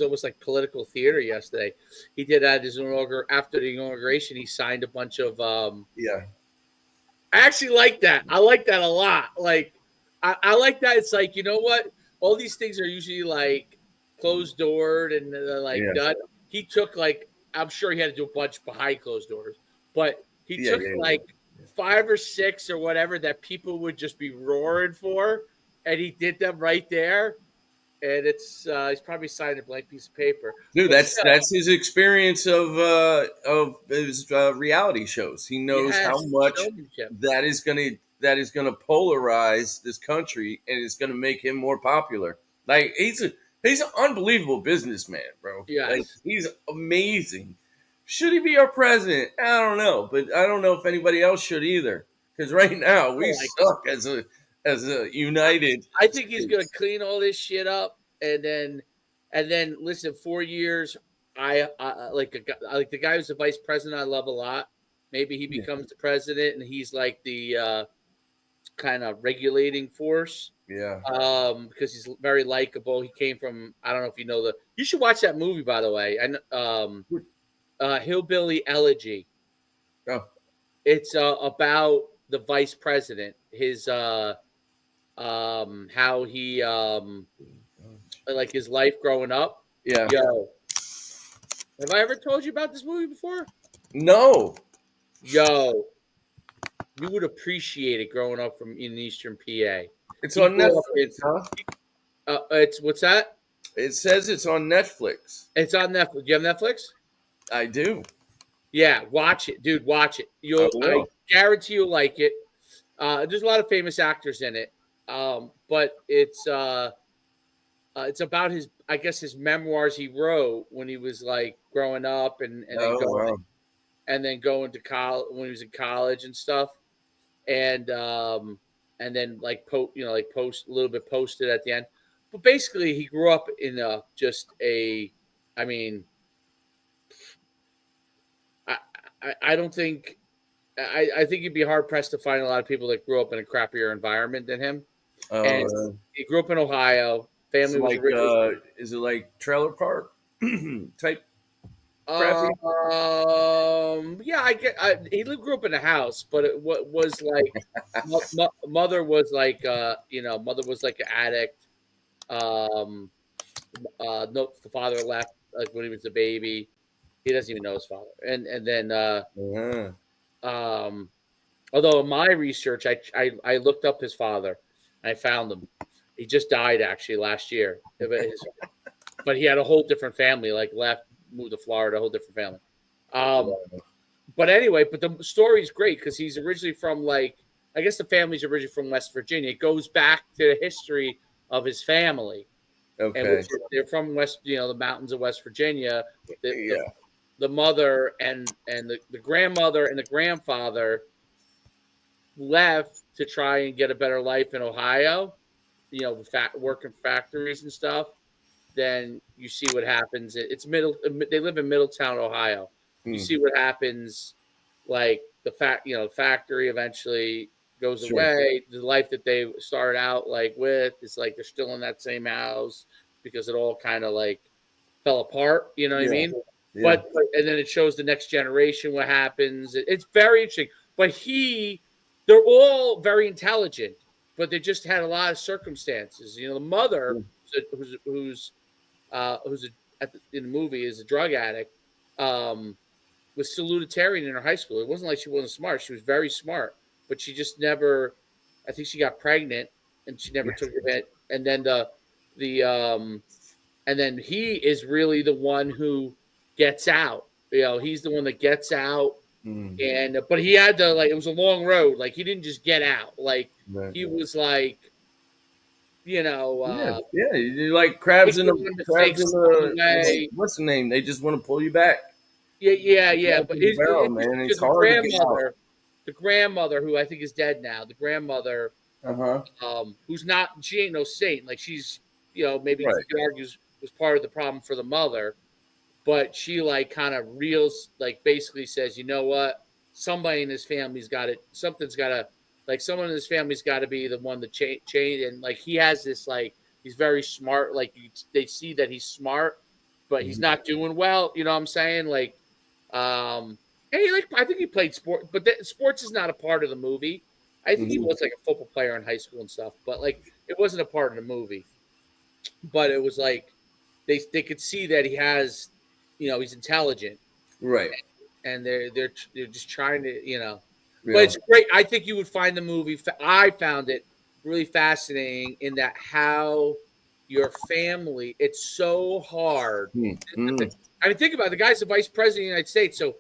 almost like political theater yesterday. He did at his after the inauguration. He signed a bunch of. Yeah. I actually like that. I like that a lot. Like, I like that. It's like, you know what? All these things are usually like closed doored and like Yeah. done. He took like, I'm sure he had to do a bunch behind closed doors, but he Yeah. took Yeah. like five or six or whatever that people would just be roaring for, and he did them right there. And it's he's probably signed a blank piece of paper, Dude, but that's his experience of his reality shows. He knows how yes, much showmanship. that is gonna polarize this country, and it's gonna make him more popular. Like he's an unbelievable businessman, bro. Like Yes. he's amazing. Should he be our president? I don't know, but I don't know if anybody else should either. Because right now we Oh, like suck as a united I think he's gonna states. clean all this shit up, and then listen. 4 years, I like I like the guy who's the vice president. I love a lot. Maybe he Yeah, becomes the president, and he's like the kind of regulating force. yeah. Because he's very likable. He came from I don't know if you know the. You should watch that movie, by the way. And Hillbilly Elegy. Oh, It's about the vice president. His how he like his life growing up. yeah. Yo, have I ever told you about this movie before? No. Yo, you would appreciate it growing up from in Eastern PA. It's He on grew up in. Netflix, huh? It's what's that? It says it's on Netflix. It's on Netflix. You have Netflix? I do. Yeah, watch it, dude. Watch it. I I will. guarantee you'll like it. There's a lot of famous actors in it, but it's about his, I guess, his memoirs he wrote when he was like growing up Oh wow. and then going to college when he was in college and stuff, and um, and then like like post a little bit posted at the end. But basically, he grew up in just a, I mean, I I don't think I think you'd be hard pressed to find a lot of people that grew up in a crappier environment than him. Oh, And he grew up in Ohio. it's Family was like originally is it like trailer park type crappy? yeah, he grew up in a house, but it was like mother was like mother was like an addict. Um, no, the father left like when he was a baby. He doesn't even know his father, and then Uh-huh. um, although in my research, I looked up his father, and I found him. He just died actually last year, but he had a whole different family. Like left, moved to Florida, a whole different family. Um, but anyway, but the story's great because he's originally from like I guess the family's originally from West Virginia. It goes back to the history of his family, and Okay. they're from the mountains of West Virginia. The, Yeah. the mother and the grandmother and the grandfather left to try and get a better life in Ohio, working factories and stuff. Then you see what happens. It's middle. They live in Middletown, Ohio. You Hmm. see what happens. Like factory eventually goes Sure. away. The life that they started out like with is like they're still in that same house because it all kind of like fell apart. You know what I Yeah. mean? Yeah. And then it shows the next generation what happens. It's very interesting. But they're all very intelligent, but they just had a lot of circumstances. The mother in the movie is a drug addict. Was salutatorian in her high school. It wasn't like she wasn't smart. She was very smart, but she just never. I think she got pregnant and she never Yeah. took it. And then the and then he is really the one who gets out. He's the one that gets out. Hmm. And but he had to like it was a long road. Like he didn't just get out. Like Right. he was like Yeah. Yeah. You like crabs in making a the lot of crabs mistakes in along the the way. what's the name? They just want to pull you back. Yeah, yeah, yeah. Crabs But in the barrel, it's man. It's because hard to get out. the grandmother, who I think is dead now, the grandmother, Uh huh. who's not, she ain't no saint. Like she's, maybe you Right. could argue was part of the problem for the mother, but she like kind of reels, like basically says, you know what, somebody in his family's got it. Something's got to, like someone in his family's got to be the one to change. And like he has this, like he's very smart. Like they see that he's smart, but he's not doing well. You know what I'm saying? Like, and I think he played sport, but sports is not a part of the movie. I think he Mhm. was like a football player in high school and stuff, but like it wasn't a part of the movie. But it was like they could see that he has, he's intelligent, Right. and they're just trying to, But Yeah. it's great. I think you would find the movie. I found it really fascinating in that how your family. It's so hard. Mm. Mm. I mean, think about it. The guy's the vice president of the United States, so